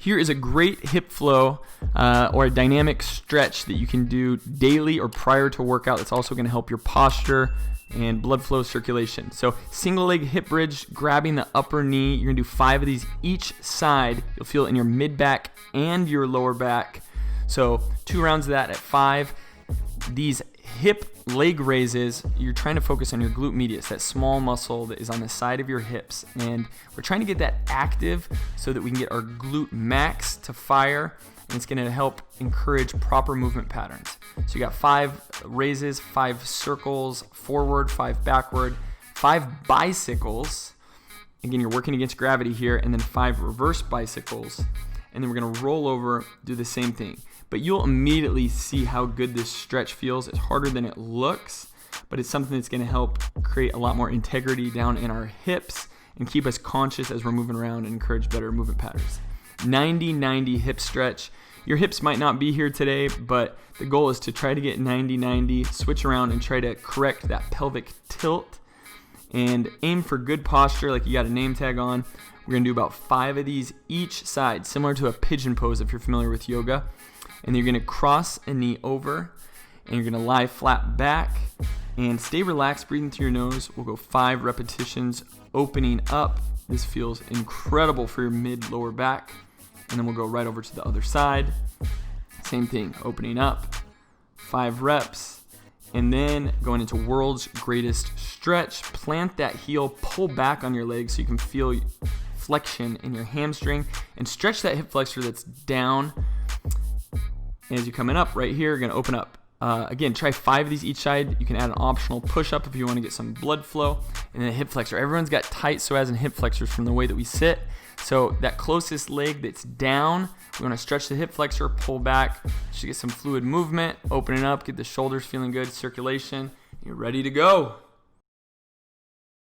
Here is a great hip flow or a dynamic stretch that you can do daily or prior to workout. That's also going to help your posture and blood flow circulation. So single leg hip bridge, grabbing the upper knee. You're going to do 5 of these each side. You'll feel it in your mid back and your lower back. So 2 rounds of that at 5. These hip leg raises, you're trying to focus on your glute medius, that small muscle that is on the side of your hips, and we're trying to get that active so that we can get our glute max to fire, and it's going to help encourage proper movement patterns. So you got 5 raises, 5 circles forward, 5 backward, 5 bicycles. Again, you're working against gravity here, and then 5 reverse bicycles, and then we're going to roll over, do the same thing. But you'll immediately see how good this stretch feels. It's harder than it looks, but it's something that's going to help create a lot more integrity down in our hips and keep us conscious as we're moving around and encourage better movement patterns. 90-90 hip stretch. Your hips might not be here today, but the goal is to try to get 90-90, switch around and try to correct that pelvic tilt and aim for good posture like you got a name tag on. We're going to do about 5 of these each side, similar to a pigeon pose if you're familiar with yoga. And you're going to cross a knee over, and you're going to lie flat back and stay relaxed, breathing through your nose. We'll go 5 repetitions, opening up. This feels incredible for your mid-lower back. And then we'll go right over to the other side. Same thing, opening up, 5 reps. And then going into world's greatest stretch. Plant that heel, pull back on your legs so you can feel flexion in your hamstring, and stretch that hip flexor that's down. As you're coming up right here, you're going to open up. Again, try 5 of these each side. You can add an optional push-up if you want to get some blood flow. And then a hip flexor. Everyone's got tight psoas and hip flexors from the way that we sit. So that closest leg that's down, we want to stretch the hip flexor, pull back, just get some fluid movement, open it up, get the shoulders feeling good, circulation. You're ready to go.